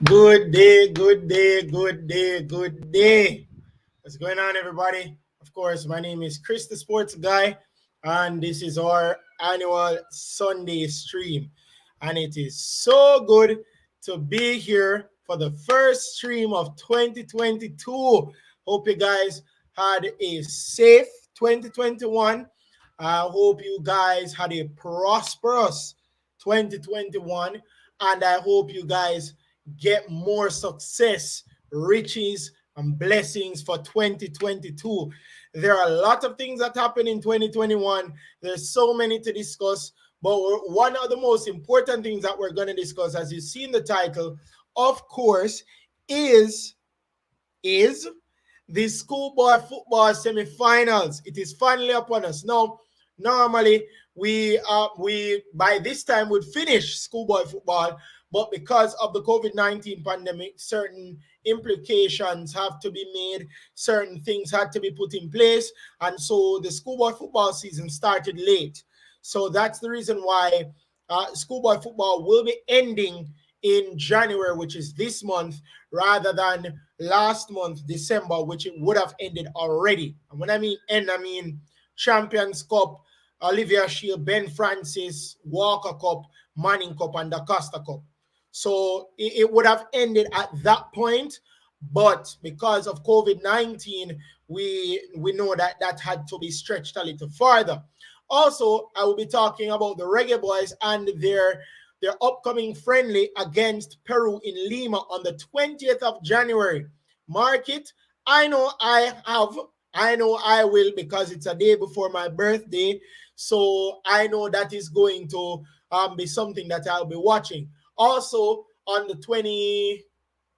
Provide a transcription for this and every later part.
Good day, good day, good day, good day. What's going on, everybody? Of course, my name is Chris, the Sports Guy, and this is our annual Sunday stream. And it is so good to be here for the first stream of 2022. Hope you guys had a safe 2021. I hope you guys had a prosperous 2021, and I hope you guys get more success, riches, and blessings for 2022. There are a lot of things that happened in 2021. There's so many to discuss, but one of the most important things that we're going to discuss, as you see in the title, of course, is the schoolboy football semifinals. It is finally upon us. Now, normally we by this time would finish schoolboy football, but because of the COVID-19 pandemic, certain implications have to be made, certain things had to be put in place, and so the schoolboy football season started late. So that's the reason why schoolboy football will be ending in January, which is this month, rather than last month, December, which it would have ended already. And when I mean end, I mean Champions Cup, Olivia Shield, Ben Francis, Walker Cup, Manning Cup, and DaCosta Cup. So it would have ended at that point, but because of COVID-19, we know that had to be stretched a little farther. Also, I will be talking about the Reggae Boys and their upcoming friendly against Peru in Lima on the 20th of January. Mark it. I know I will, because it's a day before my birthday. So I know that is going to be something that I'll be watching. Also, on the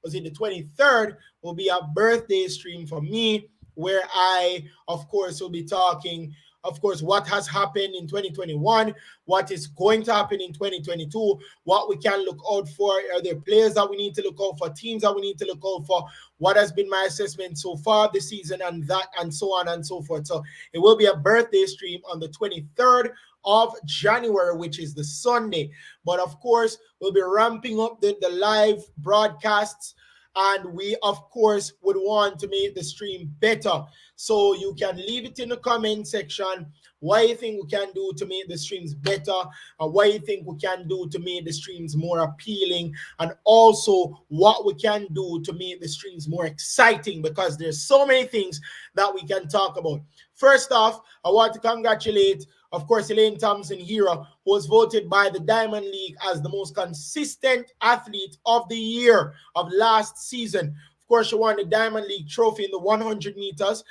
23rd, will be a birthday stream for me, where I, of course, will be talking, of course, what has happened in 2021, what is going to happen in 2022, what we can look out for. Are there players that we need to look out for, teams that we need to look out for, what has been my assessment so far this season, and that, and so on and so forth. So it will be a birthday stream on the 23rd of January, which is the Sunday. But of course, we'll be ramping up the live broadcasts, and we of course would want to make the stream better. So you can leave it in the comment section what you think we can do to make the streams better, and what you think we can do to make the streams more appealing, and also what we can do to make the streams more exciting, because there's so many things that we can talk about. First off, I want to congratulate, of course, Elaine Thompson Hero, who was voted by the Diamond League as the most consistent athlete of the year of last season. Of course, she won the Diamond League trophy in the 100 meters.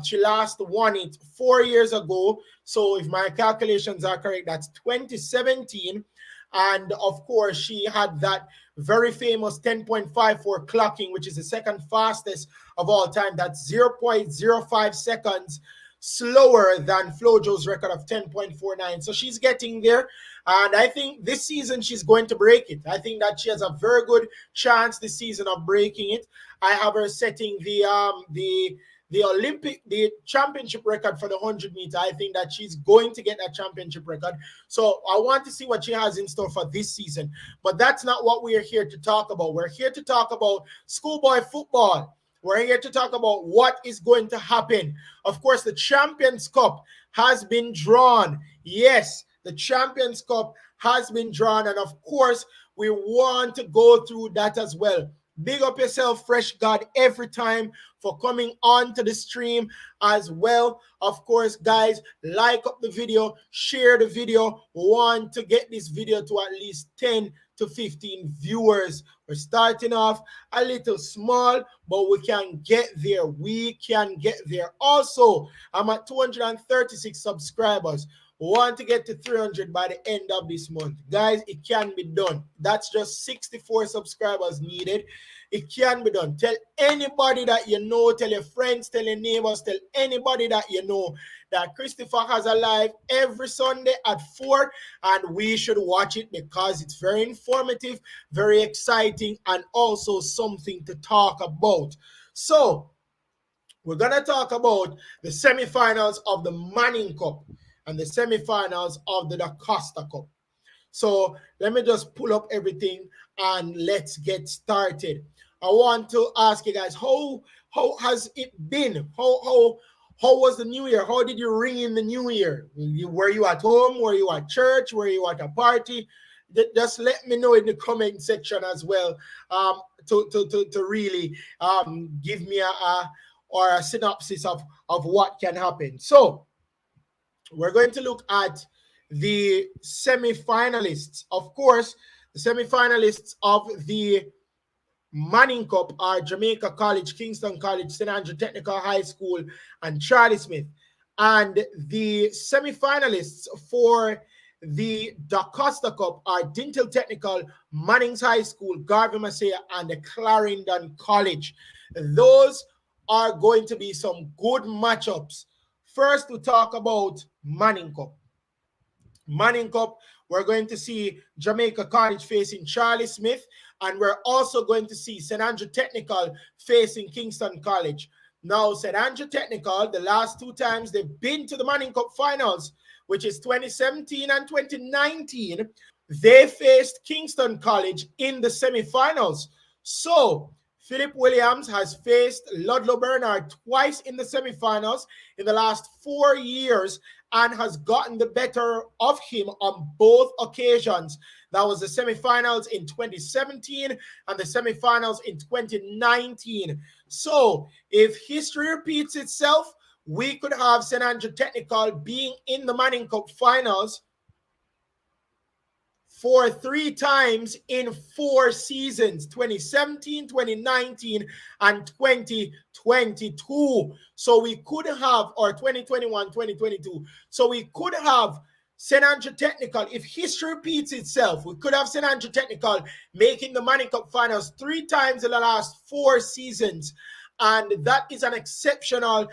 She last won it 4 years ago. So if my calculations are correct, that's 2017. And of course, she had that very famous 10.54 clocking, which is the second fastest of all time. That's 0.05 seconds slower than Flojo's record of 10.49. So she's getting there. And I think this season she's going to break it. I think that she has a very chance this season of breaking it. I have her setting the championship record for the 100 meter. I think that she's going to get that championship record. So I want to see what she has in store for this season. But that's not what we are here to talk about. We're here to talk about schoolboy football. We're here to talk about what is going to happen. Of course, the Champions Cup has been drawn. Yes, the Champions Cup has been drawn. And of course, we want to go through that as well. Big up yourself, Fresh God, every time for coming on to the stream as well. Of course, guys, like up the video, share the video. We want to get this video to at least 10 to 15 viewers. We're starting off a little small, but we can get there. We can get there. Also, I'm at 236 subscribers. We want to get to 300 by the end of this month. Guys, it can be done. That's just 64 subscribers needed. It can be done. Tell anybody that you know, tell your friends, tell your neighbors, tell anybody that you know that Christopher has a live every Sunday at 4, and we should watch it because it's very informative, very exciting, and also something to talk about. So, we're going to talk about the semifinals of the Manning Cup and the semifinals of the DaCosta Cup. So let me just pull up everything and let's get started. I want to ask you guys, how has it been? How was the new year? How did you ring in the new year? Were you at home? Were you at church? Were you at a party? Just let me know in the comment section as well, to really give me a synopsis of what can happen. So we're going to look at the semi-finalists. Of course, the semi-finalists of the Manning Cup are Jamaica College, Kingston College, St. Andrew Technical High School, and Charlie Smith. And the semi-finalists for the DaCosta Cup are Dintel Technical, Mannings High School, Garvey Massey, and the Clarendon College. Those are going to be some good matchups. First, to talk about Manning Cup. Manning Cup, we're going to see Jamaica College facing Charlie Smith, and we're also going to see St. Andrew Technical facing Kingston College. Now, St. Andrew Technical, the last two times they've been to the Manning Cup finals, which is 2017 and 2019, they faced Kingston College in the semifinals. So, Philip Williams has faced Ludlow Bernard twice in the semifinals in the last 4 years and has gotten the better of him on both occasions. That was the semifinals in 2017 and the semifinals in 2019. So, if history repeats itself, we could have St. Andrew Technical being in the Manning Cup finals for 3 times in 4 seasons, 2017, 2019, and 2022. So we could have, or 2021, 2022. So we could have St. Andrew Technical, if history repeats itself, we could have St. Andrew Technical making the Manning Cup finals 3 times in the last 4 seasons. And that is an exceptional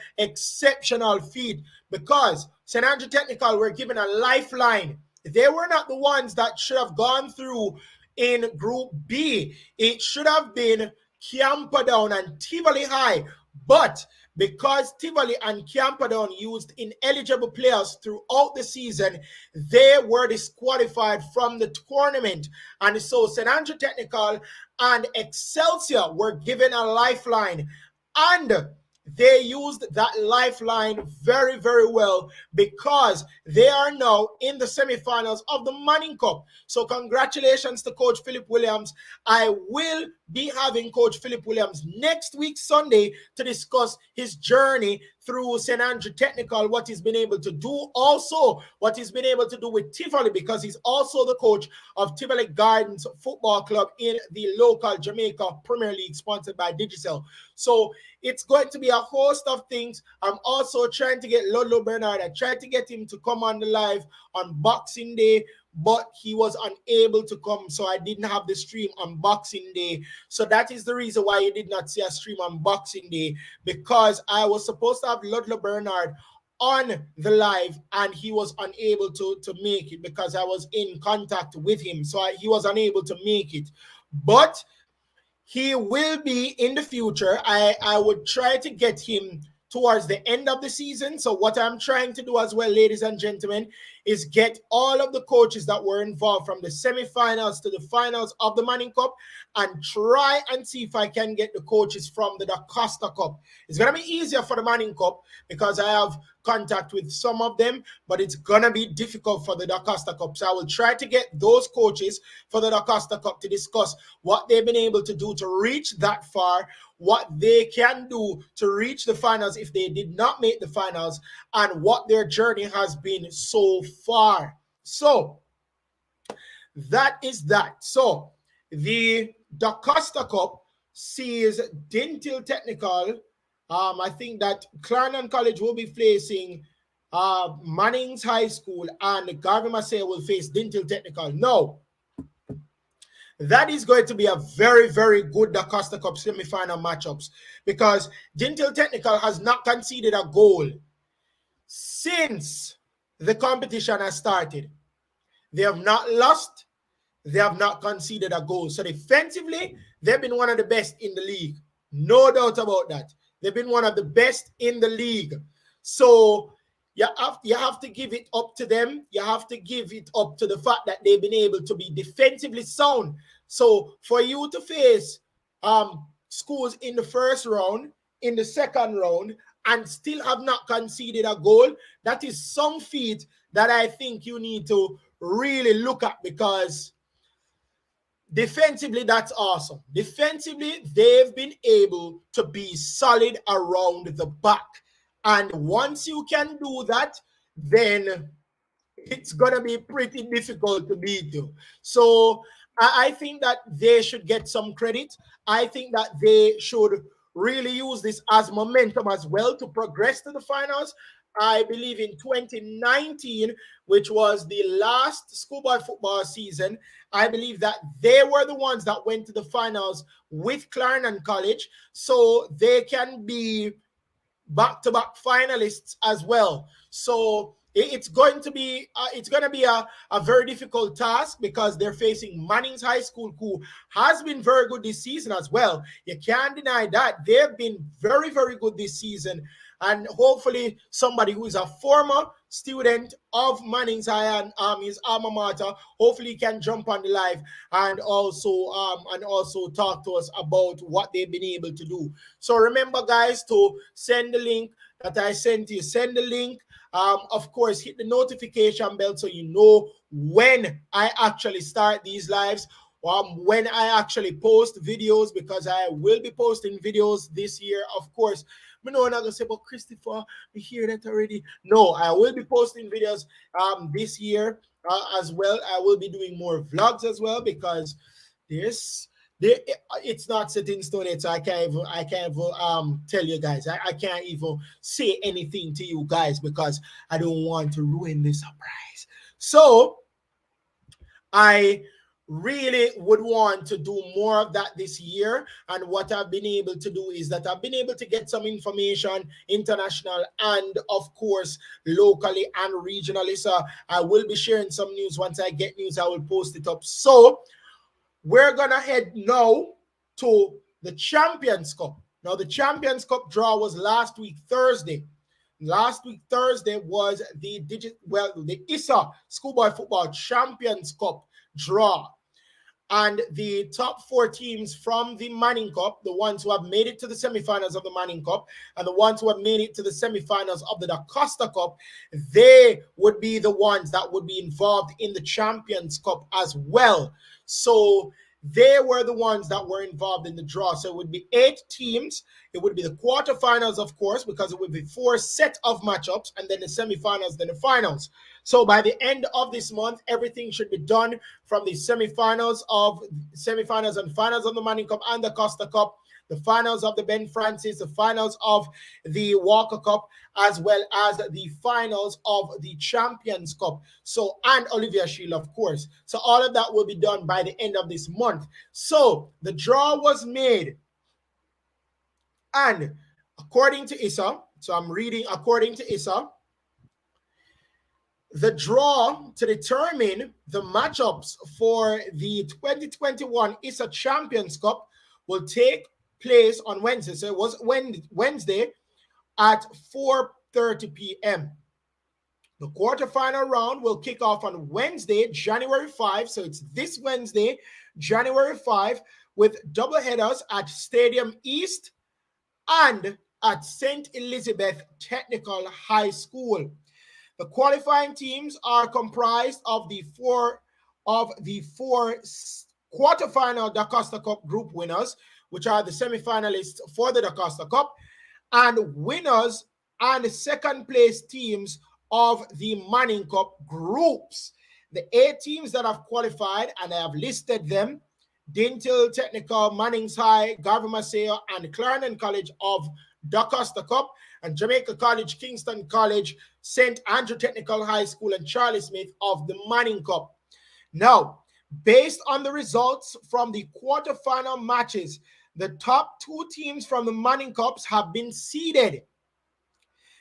feat, because St. Andrew Technical were given a lifeline. They were not the ones that should have gone through in Group B. It should have been Camperdown and Tivoli High. But because Tivoli and Camperdown used ineligible players throughout the season, they were disqualified from the tournament. And so St. Andrew Technical and Excelsior were given a lifeline. And they used that lifeline very, very well, because they are now in the semifinals of the Manning Cup. So congratulations to Coach Philip Williams. I will be having Coach Philip Williams next week, Sunday, to discuss his journey through St. Andrew Technical, what he's been able to do, also what he's been able to do with Tivoli, because he's also the coach of Tivoli Gardens Football Club in the local Jamaica Premier League, sponsored by Digicel. So it's going to be a host of things. I'm also trying to get Ludlow Bernard. I tried to get him to come on the live on Boxing Day, but he was unable to come, so I didn't have the stream on Boxing Day. So that is the reason why you did not see a stream on Boxing Day, because I was supposed to have Ludlow Bernard on the live, and he was unable to make it because I was in contact with him. So he was unable to make it. But he will be in the future. I would try to get him towards the end of the season. So what I'm trying to do as well, ladies and gentlemen, is get all of the coaches that were involved from the semifinals to the finals of the Manning Cup, and try and see if I can get the coaches from the DaCosta Cup. It's going to be easier for the Manning Cup because I have contact with some of them, but it's going to be difficult for the DaCosta Cup. So I will try to get those coaches for the DaCosta Cup to discuss what they've been able to do to reach that far, what they can do to reach the finals if they did not make the finals, and what their journey has been so far. So that is that. So the DaCosta Cup sees Dintel Technical. I think that Clarendon College will be facing Mannings High School, and Garvey Massey will face Dintel Technical. No, that is going to be a very, very good DaCosta Cup semifinal matchups, because Dintel Technical has not conceded a goal since the competition has started. They have not lost. They have not conceded a goal. So defensively, they've been one of the best in the league. No doubt about that. They've been one of the best in the league. So You have to give it up to them. You have to give it up to the fact that they've been able to be defensively sound. So for you to face schools in the first round, in the second round, and still have not conceded a goal, that is some feat that I think you need to really look at, because defensively, that's awesome. Defensively, they've been able to be solid around the back. And once you can do that, then it's going to be pretty difficult to beat you. So I think that they should get some credit. I think that they should really use this as momentum as well to progress to the finals. I believe in 2019, which was the last schoolboy football season, I believe that they were the ones that went to the finals with Clarendon College. So they can be back-to-back finalists as well. So it's going to be a very difficult task, because they're facing Manning's High School, who has been very good this season as well. You can't deny that. They've been very, very good this season. And hopefully somebody who is a former student of Manning's High and his alma mater, hopefully can jump on the live and also talk to us about what they've been able to do. So remember, guys, to send the link that I sent you. Send the link. Of course, hit the notification bell so you know when I actually start these lives. When I actually post videos, because I will be posting videos this year, of course. I know I'm not gonna say, but Christopher, we hear that already. No, I will be posting videos this year as well. I will be doing more vlogs as well, because it's not set in stone yet, so I can't even tell you guys. I can't even say anything to you guys, because I don't want to ruin the surprise. So I really would want to do more of that this year. And what I've been able to do is that I've been able to get some information international and of course locally and regionally. So I will be sharing some news. Once I get news, I will post it up. So we're gonna head now to the Champions Cup. Now the Champions Cup draw was last week Thursday. Last week Thursday was the ISSA Schoolboy Football Champions Cup draw. And the top 4 teams from the Manning Cup, the ones who have made it to the semifinals of the Manning Cup and the ones who have made it to the semifinals of the DaCosta Cup, they would be the ones that would be involved in the Champions Cup as well. So they were the ones that were involved in the draw. So it would be 8 teams. It would be the quarterfinals, of course, because it would be 4 sets of matchups, and then the semifinals, then the finals. So by the end of this month, everything should be done from the semifinals and finals of the Manning Cup and the Costa Cup, the finals of the Ben Francis, the finals of the Walker Cup, as well as the finals of the Champions Cup. So, and Olivia Shield, of course. So all of that will be done by the end of this month. So the draw was made. And according to ISSA, so I'm reading according to ISSA, the draw to determine the matchups for the 2021 ISSA Champions Cup will take place on Wednesday. So it was Wednesday at 4:30 p.m. The quarterfinal round will kick off on Wednesday, January 5. So it's this Wednesday, January 5, with double headers at Stadium East and at St. Elizabeth Technical High School. The qualifying teams are comprised of the four quarterfinal DaCosta Cup group winners, which are the semifinalists for the DaCosta Cup, and winners and second place teams of the Manning Cup groups. The 8 teams that have qualified, and I have listed them: Dintil Technical, Manning's High, Garvey Maceo, and Clarendon College of DaCosta Cup, and Jamaica College, Kingston College, St. Andrew Technical High School, and Charlie Smith of the Manning Cup. Now, based on the results from the quarterfinal matches, the top 2 teams from the Manning Cups have been seeded.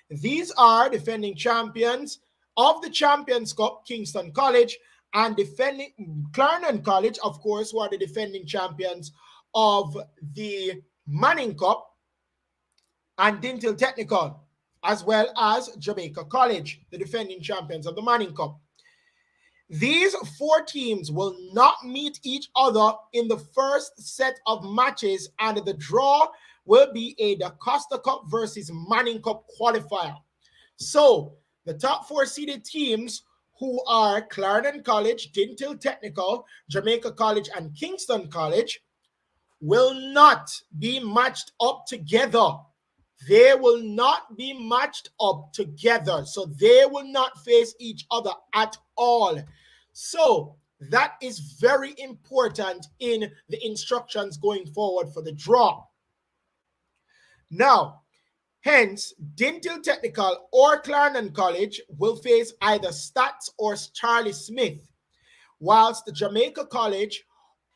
These are defending champions of the Champions Cup, Kingston College, and defending Clarendon College, of course, who are the defending champions of the Manning Cup, and Dintil Technical. as well as Jamaica College, the defending champions of the Manning Cup. These 4 teams will not meet each other in the first set of matches, and the draw will be a DaCosta Cup versus Manning Cup qualifier. So the top 4 seeded teams, who are Clarendon College, Dintil Technical, Jamaica College, and Kingston College, will not be matched up together. They will not be matched up together. So they will not face each other at all. So that is very important in the instructions going forward for the draw. Now, hence, Dintil Technical or Clarendon College will face either Stats or Charlie Smith, whilst the Jamaica College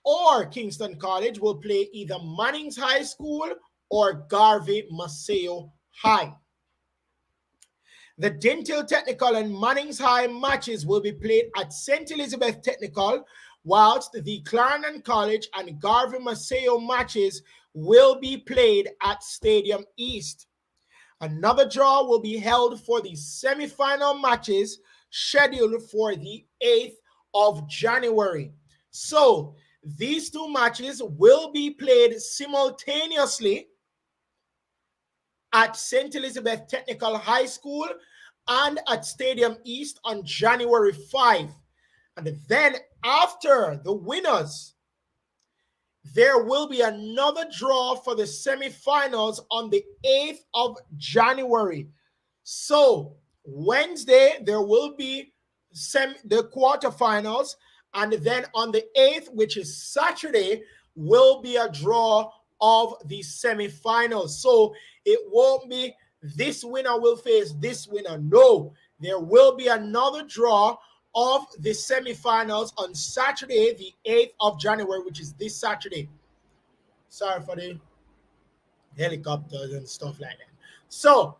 or Kingston College will play either Mannings High School or Garvey Maceo High. The Dintil Technical and Mannings High matches will be played at St. Elizabeth Technical, whilst the Clarendon College and Garvey Maceo matches will be played at Stadium East. Another draw will be held for the semi-final matches scheduled for the 8th of January. So these 2 matches will be played simultaneously at St. Elizabeth Technical High School and at Stadium East on January 5. And then after the winners, there will be another draw for the semifinals on the 8th of January. So Wednesday, there will be the quarterfinals, and then on the 8th, which is Saturday, will be a draw of the semifinals. So it won't be this winner will face this winner. No, there will be another draw of the semifinals on Saturday, the 8th of January, which is this Saturday. Sorry for the helicopters and stuff like that. So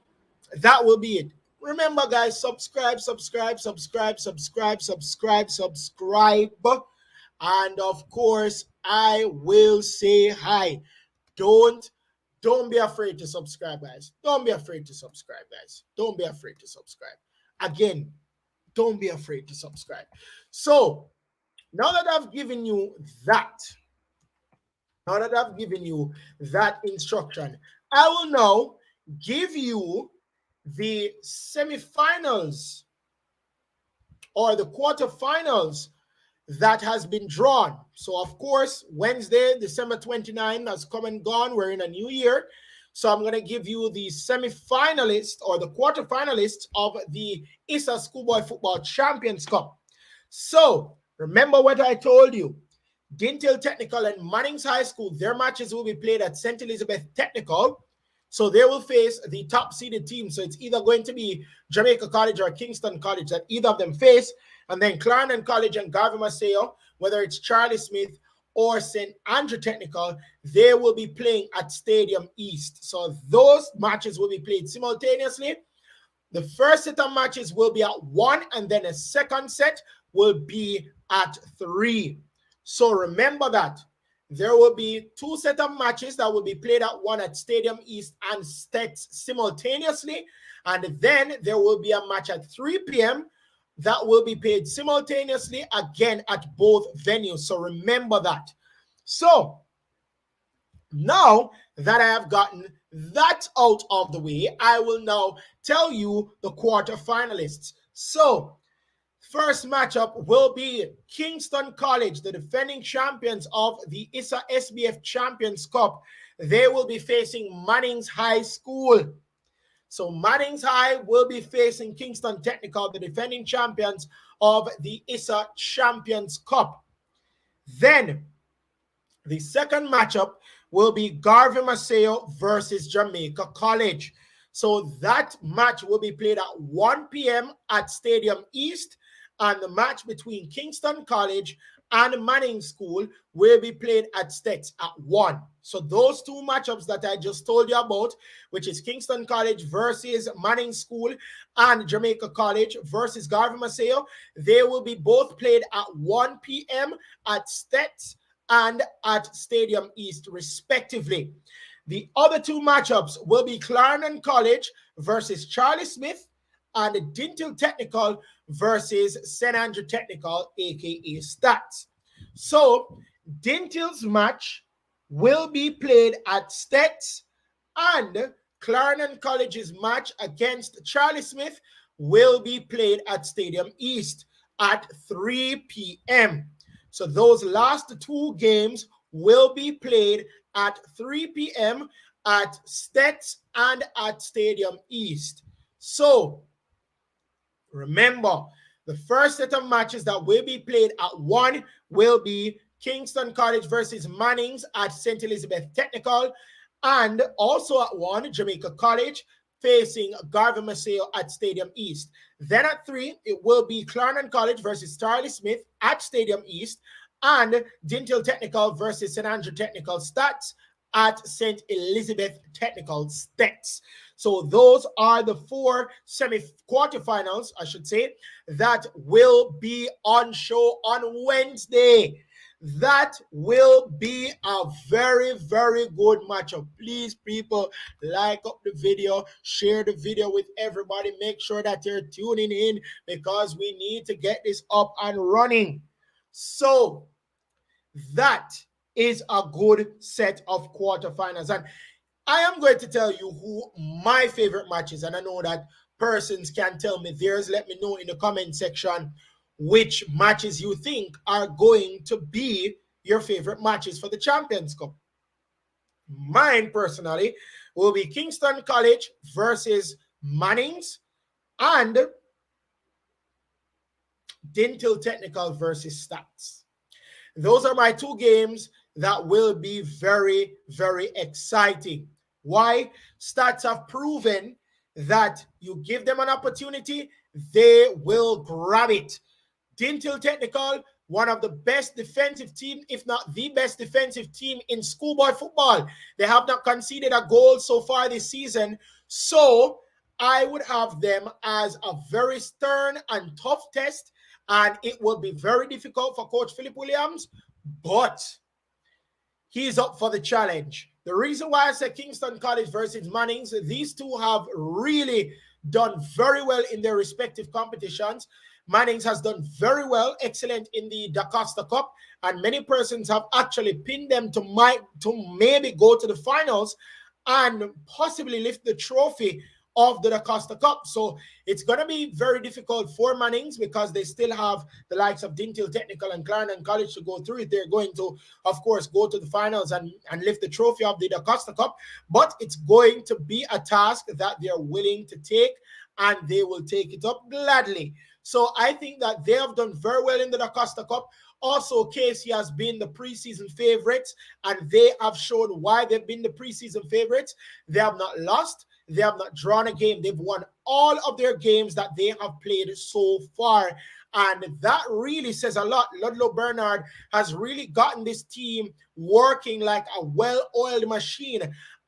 that will be it. Remember, guys, subscribe. And of course, I will say hi. Don't be afraid to subscribe, guys. Don't be afraid to subscribe, guys. Don't be afraid to subscribe. Again, don't be afraid to subscribe. So now that I've given you that, instruction, I will now give you the semifinals or the quarterfinals that has been drawn. So, of course, Wednesday, December 29th has come and gone. We're in a new year. So I'm going to give you the semifinalists or the quarterfinalists of the ISSA Schoolboy Football Champions Cup. So remember what I told you. Dintil Technical and Mannings High School, their matches will be played at St. Elizabeth Technical. So they will face the top seeded team. So it's either going to be Jamaica College or Kingston College that either of them face. And then Clarendon College and Garvey Maceo, whether it's Charlie Smith or St. Andrew Technical, they will be playing at Stadium East. So those matches will be played simultaneously. The first set of matches will be at 1, and then a second set will be at 3. So remember that. There will be 2 set of matches that will be played at 1 at Stadium East and Stets simultaneously. And then there will be a match at 3 p.m. that will be played simultaneously again at both venues. So remember that. So now that I have gotten that out of the way, I will now tell you the quarterfinalists. So first matchup will be Kingston College, the defending champions of the ISSA SBF Champions Cup. They will be facing Mannings High School. So Mannings High will be facing Kingston Technical, the defending champions of the ISSA Champions Cup. Then the second matchup will be Garvey Maceo versus Jamaica College. So that match will be played at 1 p.m. at Stadium East, and the match between Kingston College and Manning School will be played at Stets at 1. So those 2 matchups that I just told you about, which is Kingston College versus Manning School and Jamaica College versus Garvey Maceo, they will be both played at 1 p.m. at Stets and at Stadium East, respectively. The other two matchups will be Clarendon College versus Charlie Smith and Dintil Technical versus St. Andrew Technical, aka Stats. So Dintil's match will be played at Stats, and Clarendon College's match against Charlie Smith will be played at Stadium East at 3 p.m. So those last two games will be played at 3 p.m. at Stets and at Stadium East. So remember, the first set of matches that will be played at 1 will be Kingston College versus Mannings at St. Elizabeth Technical, and also at 1, Jamaica College facing Garvey Maceo at Stadium East. Then at 3, it will be Clarendon College versus Charlie Smith at Stadium East, and Dintil Technical versus St. Andrew Technical Stats at St. Elizabeth Technical Stats. So those are the 4 quarterfinals, I should say, that will be on show on Wednesday. That will be a very, very good matchup. Please, people, like up the video, share the video with everybody. Make sure that you're tuning in because we need to get this up and running. So that is a good set of quarterfinals. And I am going to tell you who my favorite matches, and I know that persons can tell me theirs. Let me know in the comment section which matches you think are going to be your favorite matches for the Champions Cup. Mine, personally, will be Kingston College versus Mannings and Dintil Technical versus Stats. Those are my 2 games that will be very, very exciting. Why? Stats have proven that you give them an opportunity, they will grab it. Dintil Technical, one of the best defensive team, if not the best defensive team in schoolboy football. They have not conceded a goal so far this season. So I would have them as a very stern and tough test, and it will be very difficult for Coach Philip Williams, but he's up for the challenge. The reason why I said Kingston College versus Mannings, these two have really done very well in their respective competitions. Mannings has done very well, excellent in the DaCosta Cup, and many persons have actually pinned them to maybe go to the finals and possibly lift the trophy of the DaCosta Cup. So it's going to be very difficult for Mannings because they still have the likes of Dintil Technical and Clarendon College to go through it. They're going to, of course, go to the finals and lift the trophy of the DaCosta Cup, but it's going to be a task that they're willing to take, and they will take it up gladly. So I think that they have done very well in the DaCosta Cup. Also, Casey has been the preseason favorites, and they have shown why they've been the preseason favorites. They have not lost. They have not drawn a game. They've won all of their games that they have played so far. And that really says a lot. Ludlow Bernard has really gotten this team working like a well-oiled machine.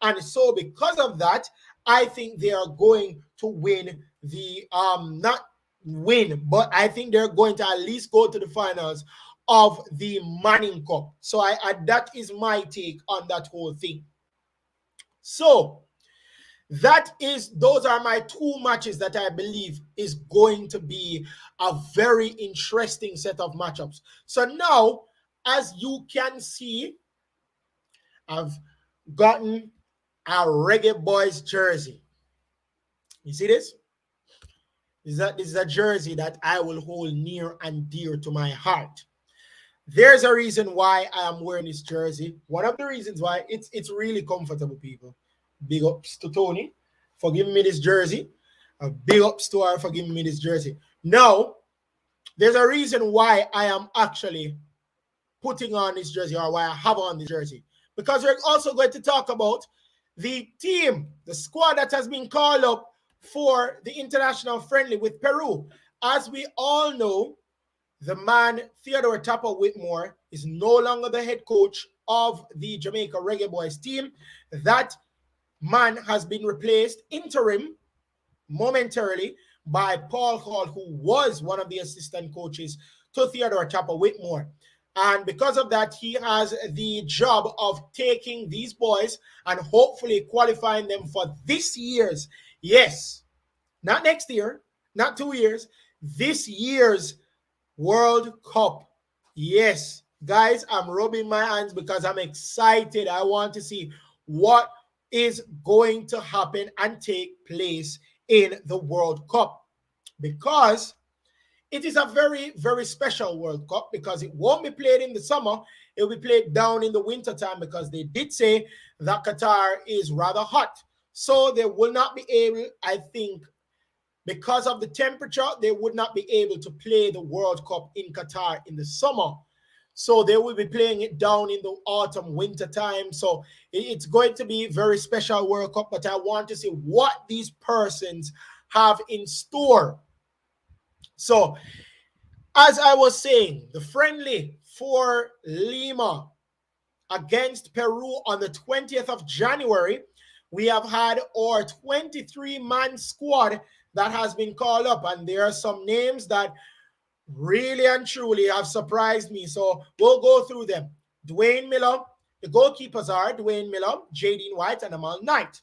And so because of that, I think they are going to win the, not win, but I think they're going to at least go to the finals of the Manning Cup. So that is my take on that whole thing. So those are my 2 matches that I believe is going to be a very interesting set of matchups. So now, as you can see, I've gotten a Reggae Boys jersey. You see this? This is a jersey that I will hold near and dear to my heart. There's a reason why I am wearing this jersey. One of the reasons why it's really comfortable, people. Big ups to Tony for giving me this jersey. A big ups to her for giving me this jersey. Now, there's a reason why I am actually putting on this jersey, or why I have on this jersey. Because we're also going to talk about the team, the squad that has been called up for the international friendly with Peru. As we all know, the man Theodore Tapper Whitmore is no longer the head coach of the Jamaica Reggae Boys team. That man has been replaced interim momentarily by Paul Hall, who was one of the assistant coaches to Theodore Tapper Whitmore. And because of that, he has the job of taking these boys and hopefully qualifying them for this year's, yes, not next year, not 2 years, this year's World Cup. Yes, guys, I'm rubbing my hands because I'm excited. I want to see what is going to happen and take place in the World Cup, because it is a very, very special World Cup, because it won't be played in the summer. It will be played down in the winter time, because they did say that Qatar is rather hot. So they will not be able, I think, because of the temperature, they would not be able to play the World Cup in Qatar in the summer. So they will be playing it down in the autumn, winter time. So it's going to be a very special World Cup, but I want to see what these persons have in store. So, as I was saying, the friendly for Lima against Peru on the 20th of January, we have had our 23-man squad that has been called up, and there are some names that really and truly have surprised me. So we'll go through them. Dwayne Miller, the goalkeepers are Dwayne Miller, Jadine White, and Amal Knight.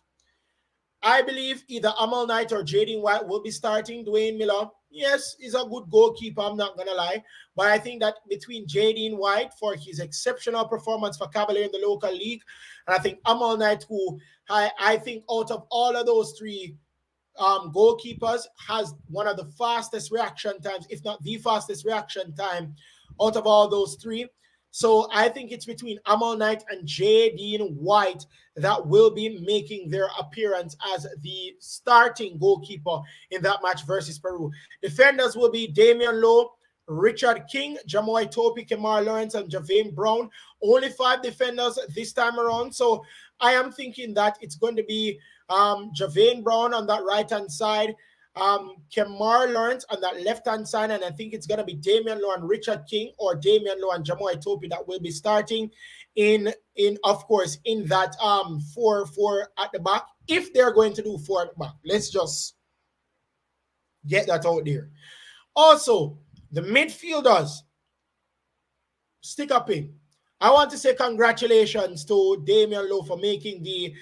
I believe either Amal Knight or Jadine White will be starting. Dwayne Miller, yes, he's a good goalkeeper, I'm not going to lie. But I think that between Jadine White for his exceptional performance for Cavalier in the local league, and I think Amal Knight, who I think out of all of those three goalkeepers, has one of the fastest reaction times, if not the fastest reaction time out of all those three. So I think it's between Amal Knight and Jadine White that will be making their appearance as the starting goalkeeper in that match versus Peru. Defenders will be Damian Lowe, Richard King, Jamoy Topi, Kemar Lawrence, and Javane Brown. Only 5 defenders this time around. So I am thinking that it's going to be Javane Brown on that right-hand side, Kemar Lawrence on that left-hand side, and I think it's going to be Damian Lowe and Richard King, or Damian Lowe and Jamoy Topi that will be starting in of course, in that 4-4 at the back, if they're going to do 4 at the back. Let's just get that out there. Also, the midfielders, stick up in. I want to say congratulations to Damian Lowe for making the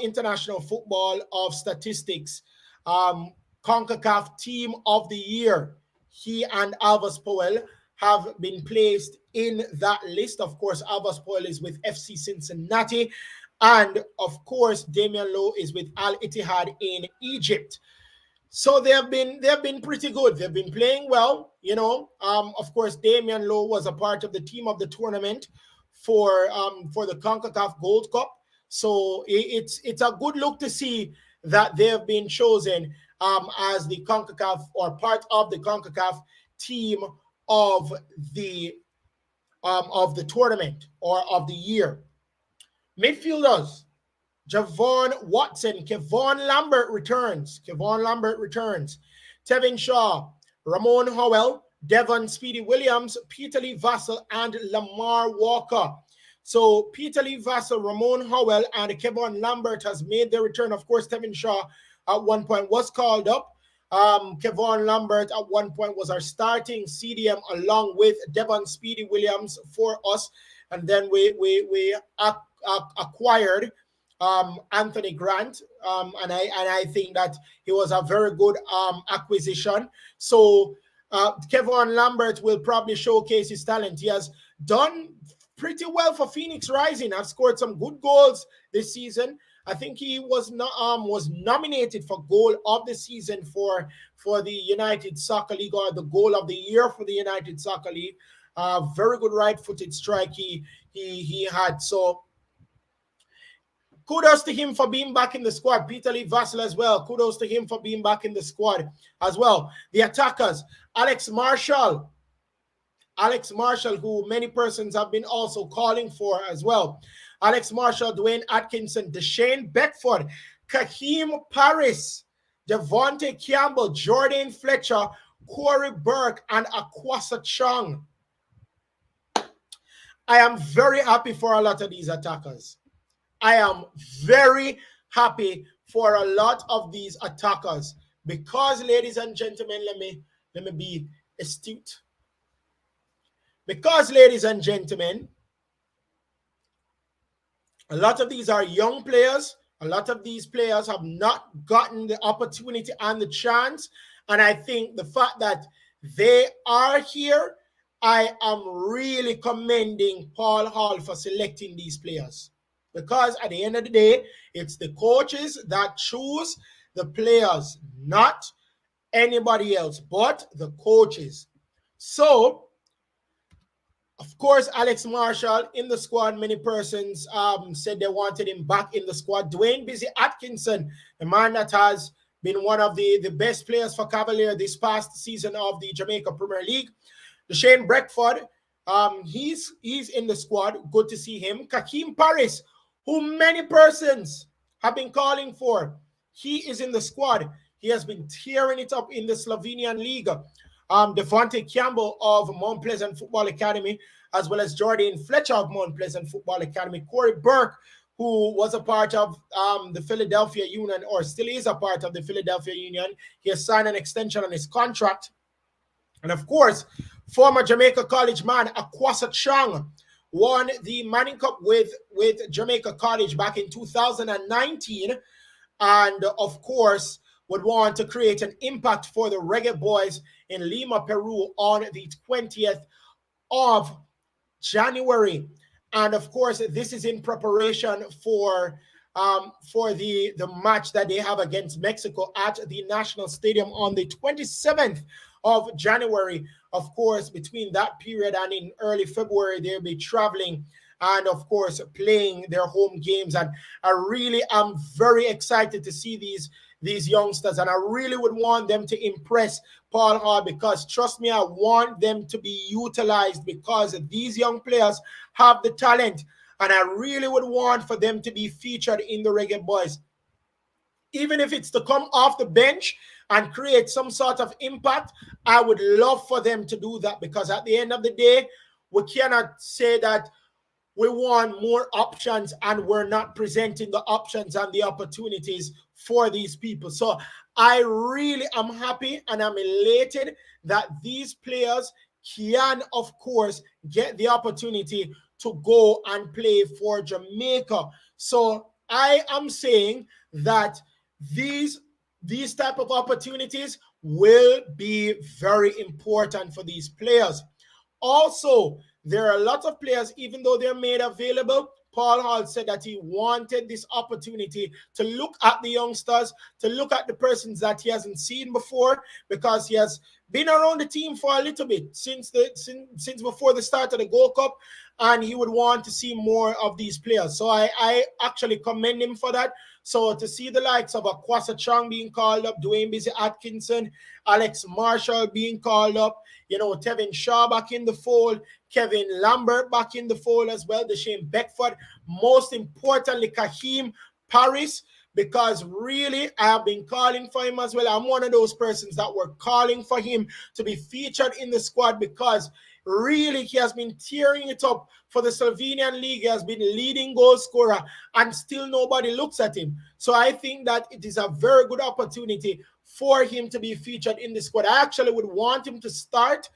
International Football of Statistics CONCACAF Team of the Year. He and Alvas Powell have been placed in that list. Of course, Alvas Powell is with FC Cincinnati, and of course, Damian Lowe is with Al Ittihad in Egypt. So they have been pretty good. They've been playing well, you know. Of course, Damian Lowe was a part of the team of the tournament for the CONCACAF Gold Cup. So it's a good look to see that they have been chosen as the CONCACAF, or part of the CONCACAF team of the tournament, or of the year. Midfielders, Javon Watson, Kevon Lambert returns. Tevin Shaw, Ramon Howell, Devon Speedy Williams, Peter Lee Vassell, and Lamar Walker. So Peter Lee Vassell, Ramon Howell, and Kevon Lambert has made their return. Of course, Tevin Shaw at one point was called up. Kevon Lambert at one point was our starting CDM along with Devon Speedy Williams for us. And then we acquired Anthony Grant, and I think that he was a very good acquisition. So Kevon Lambert will probably showcase his talent. He has done pretty well for Phoenix Rising. I've scored some good goals this season. I think he was nominated for goal of the season for the United Soccer League, or the goal of the year for the United Soccer League. Very good right-footed strike he had. So kudos to him for being back in the squad. Peter Lee Vassell as well. Kudos to him for being back in the squad as well. The attackers, Alex Marshall, who many persons have been also calling for as well. Alex Marshall, Dwayne Atkinson, Deshane Beckford, Kaheem Paris, Devontae Campbell, Jordan Fletcher, Cory Burke, and Akwasa Chung. I am very happy for a lot of these attackers. I am very happy for a lot of these attackers because, ladies and gentlemen, let me be astute. Because, ladies and gentlemen, a lot of these are young players. A lot of these players have not gotten the opportunity and the chance. And I think the fact that they are here, I am really commending Paul Hall for selecting these players. Because at the end of the day, it's the coaches that choose the players, not anybody else, but the coaches. So, of course, Alex Marshall in the squad. Many persons said they wanted him back in the squad. Dwayne Busy Atkinson, the man that has been one of the best players for Cavalier this past season of the Jamaica Premier League. Shane Breckford, he's in the squad. Good to see him. Kakeem Paris, who many persons have been calling for, he is in the squad. He has been tearing it up in the Slovenian League. Devontae Campbell of Mount Pleasant Football Academy, as well as Jordan Fletcher of Mount Pleasant Football Academy. Cory Burke, who was a part of the Philadelphia Union, or still is a part of the Philadelphia Union. He has signed an extension on his contract. And of course, former Jamaica College man Akwasa Chang won the Manning Cup with Jamaica College back in 2019. And of course, would want to create an impact for the Reggae Boys in Lima, Peru on the 20th of January. And of course, this is in preparation for the match that they have against Mexico at the National Stadium on the 27th of January. Of course, between that period and in early February, they'll be traveling and of course playing their home games. And I really am very excited to see these youngsters, and I really would want them to impress Paul Hall, because trust me, I want them to be utilized, because these young players have the talent, and I really would want for them to be featured in the Reggae Boys. Even if it's to come off the bench and create some sort of impact, I would love for them to do that, because at the end of the day, we cannot say that we want more options and we're not presenting the options and the opportunities for these people. So I really am happy and I'm elated that these players can, of course, get the opportunity to go and play for Jamaica. So I am saying that these type of opportunities will be very important for these players. Also, there are a lot of players, even though they're made available, Paul Hall said that he wanted this opportunity to look at the youngsters, to look at the persons that he hasn't seen before, because he has been around the team for a little bit since before the start of the Gold Cup, and he would want to see more of these players. So I actually commend him for that. So to see the likes of Akwasa Chang being called up, Dwayne Busy Atkinson, Alex Marshall being called up, Tevin Shaw back in the fold, Kevon Lambert back in the fold as well, Shane Beckford, most importantly, Kakeem Paris, because really I have been calling for him as well. I'm one of those persons that were calling for him to be featured in the squad, because really he has been tearing it up for the Slovenian League. He has been leading goal scorer and still nobody looks at him. So I think that it is a very good opportunity for him to be featured in the squad. I actually would want him to start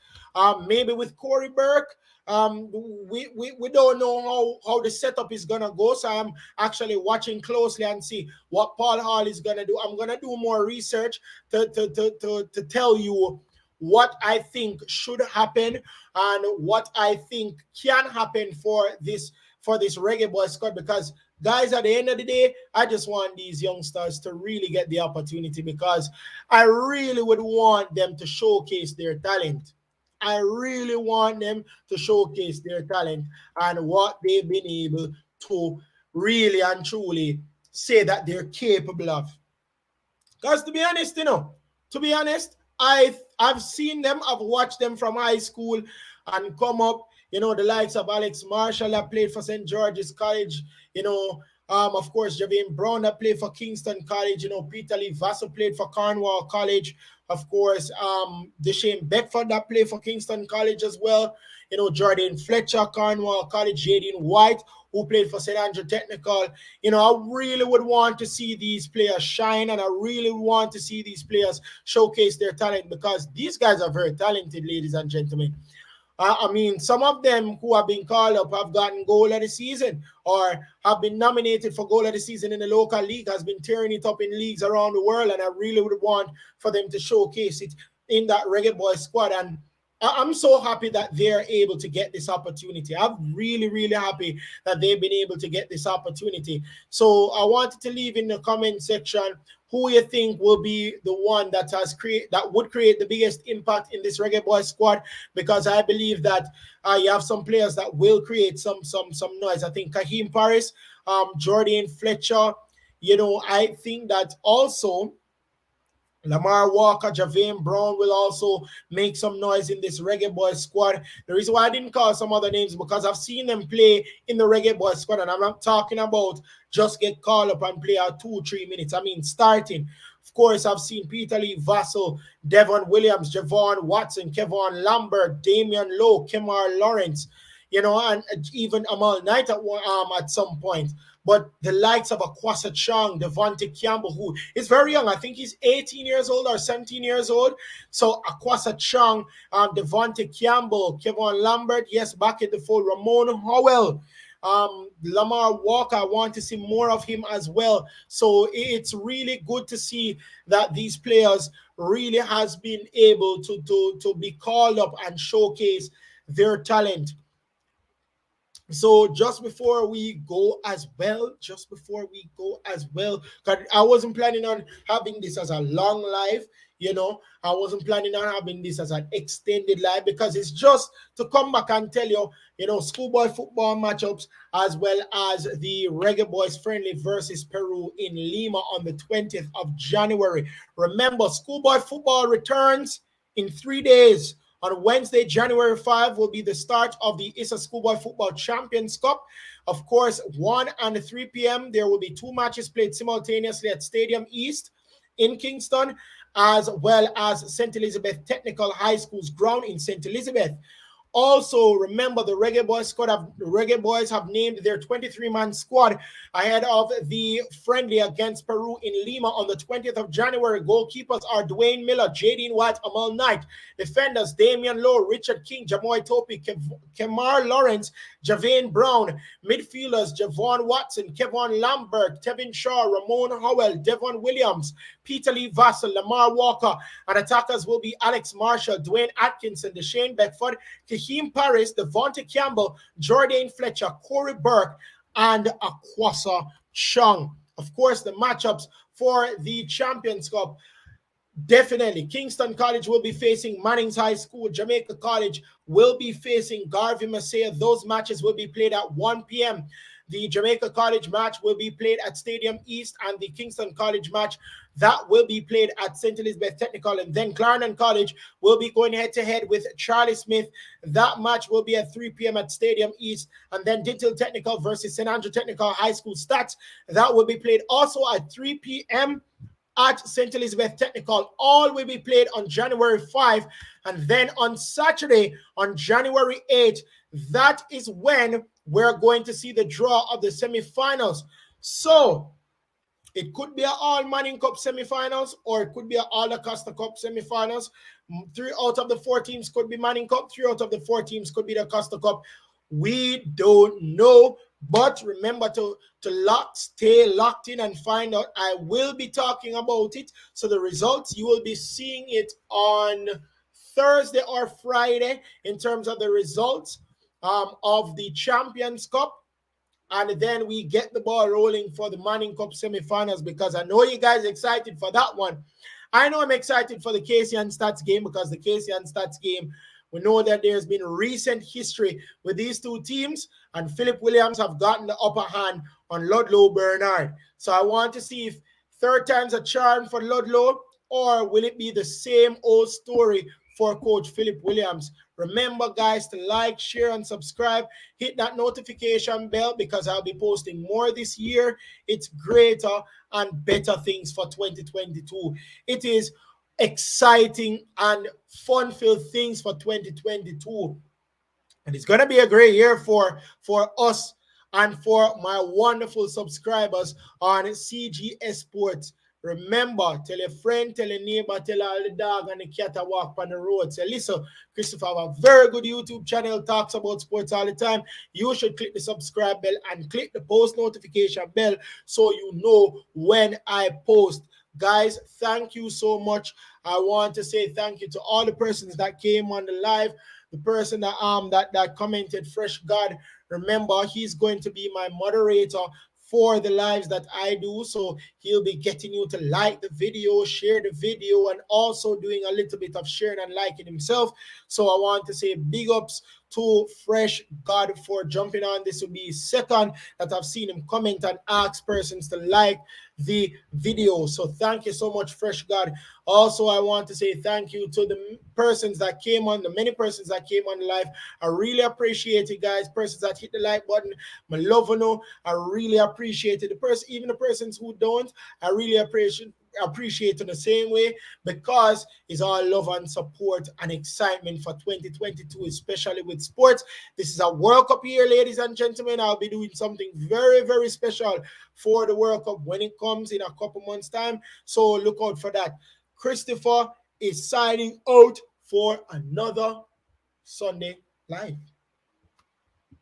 maybe with Cory Burke. We don't know how the setup is gonna go, so I'm actually watching closely and see what Paul Hall is gonna do. I'm gonna do more research to tell you what I think should happen and what I think can happen for this Reggae Boy squad, because guys, at the end of the day, I just want these youngsters to really get the opportunity, because I really would want them to showcase their talent. I really want them to showcase their talent and what they've been able to really and truly say that they're capable of. Because to be honest, I've seen them, I've watched them from high school and come up, the likes of Alex Marshall that played for St. George's College, of course, Javane Brown that played for Kingston College, Peter Lee Vassell played for Cornwall College, of course, Shane Beckford that played for Kingston College as well, Jordan Fletcher, Cornwall College, Jaden White, who played for St. Andrew Technical. I really would want to see these players shine, and I really want to see these players showcase their talent, because these guys are very talented, ladies and gentlemen. I mean, some of them who have been called up have gotten goal of the season or have been nominated for goal of the season in the local league, has been tearing it up in leagues around the world, and I really would want for them to showcase it in that Reggae Boy squad. And I'm so happy that they're able to get this opportunity. I'm really, really happy that they've been able to get this opportunity. So I wanted to leave in the comment section who you think will be the one that would create the biggest impact in this Reggae Boy squad, because I believe that you have some players that will create some noise. I think Kaheem Paris, Jordan Fletcher, I think that also Lamar Walker, Javane Brown will also make some noise in this Reggae Boy squad. The reason why I didn't call some other names because I've seen them play in the Reggae Boy squad, and I'm not talking about just get called up and play out 2-3 minutes. I mean, starting. Of course, I've seen Peter Lee Vassell, Devon Williams, Javon Watson, Kevon Lambert, Damian Lowe, Kemar Lawrence, and even Amal Knight at some point. But the likes of Akwasa Chang, Devontae Campbell, who is very young, I think he's 18 years old or 17 years old. So Akwasa Chang, Devontae Campbell, Kevon Lambert, yes, back in the fold, Ramon Howell, Lamar Walker, I want to see more of him as well. So it's really good to see that these players really has been able to be called up and showcase their talent. So just before we go as well, because I wasn't planning on having this as a long live, I wasn't planning on having this as an extended live, because it's just to come back and tell you, schoolboy football matchups, as well as the Reggae Boys friendly versus Peru in Lima on the 20th of January. Remember, schoolboy football returns in 3 days. On Wednesday, January 5, will be the start of the ISSA Schoolboy Football Champions Cup. Of course, 1 and 3 p.m., there will be 2 matches played simultaneously at Stadium East in Kingston, as well as St. Elizabeth Technical High School's ground in St. Elizabeth. Also, remember the Reggae Boys have named their 23-man squad ahead of the friendly against Peru in Lima on the 20th of January. Goalkeepers are Dwayne Miller, Jadine White, Amal Knight. Defenders, Damian Lowe, Richard King, Jamoy Topi, Kemar Lawrence, Javane Brown. Midfielders, Javon Watson, Kevon Lambert, Tevin Shaw, Ramon Howell, Devon Williams, Peter Lee Vassell, Lamar Walker. And attackers will be Alex Marshall, Dwayne Atkinson, Deshane Beckford, Kaheem Paris, Devontae Campbell, Jordan Fletcher, Cory Burke, and Akwasa Chang. Of course, the matchups for the Champions Cup. Definitely, Kingston College will be facing Mannings High School. Jamaica College will be facing Garvey Masaya. Those matches will be played at 1 p.m. The Jamaica College match will be played at Stadium East, and the Kingston College match, that will be played at St. Elizabeth Technical. And then Clarendon College will be going head-to-head with Charlie Smith. That match will be at 3 p.m. at Stadium East. And then Digital Technical versus St. Andrew Technical High School Stats. That will be played also at 3 p.m. at St. Elizabeth Technical. All will be played on January 5. And then on Saturday, on January 8, that is when we're going to see the draw of the semifinals. So it could be an All Manning Cup semifinals, or it could be an All DaCosta Cup semifinals. 3 out of the 4 teams could be Manning Cup. 3 out of the 4 teams could be the DaCosta Cup. We don't know. But remember to stay locked in and find out. I will be talking about it. So the results, you will be seeing it on Thursday or Friday in terms of the results of the Champions Cup. And then we get the ball rolling for the Manning Cup semifinals, because I know you guys are excited for that one. I know I'm excited for the Casey and Stats game, because the Casey and Stats game, we know that there's been recent history with these 2 teams, and Philip Williams have gotten the upper hand on Ludlow Bernard. So I want to see if third time's a charm for Ludlow, or will it be the same old story for Coach Philip Williams. Remember, guys, to like, share, and subscribe. Hit that notification bell, because I'll be posting more this year. It's greater and better things for 2022. It is exciting and fun-filled things for 2022. And it's going to be a great year for us and for my wonderful subscribers on CGS Sports Remember, tell your friend, tell your neighbor, tell all the dog and the cat that walk on the road. Say, listen, Christopher have a very good YouTube channel, talks about sports all the time. You should click the subscribe bell and click the post notification bell so you know when I post. Guys, thank you so much. I want to say thank you to all the persons that came on the live. The person that commented, Fresh God. Remember, he's going to be my moderator for the lives that I do. So he'll be getting you to like the video, share the video, and also doing a little bit of sharing and liking himself. So I want to say big ups to Fresh God for jumping on. This will be second that I've seen him comment and ask persons to like the video. So thank you so much, Fresh God. Also, I want to say thank you to the persons that came on, the many persons that came on live. I really appreciate it, guys. Persons that hit the like button, my love you. I really appreciate it. Even the persons who don't, I really appreciate in the same way, because it's all love and support and excitement for 2022, especially with sports. This is a World Cup year, ladies and gentlemen. I'll be doing something very, very special for the World Cup when it comes in a couple months' time. So look out for that. Christopher is signing out for another Sunday Live.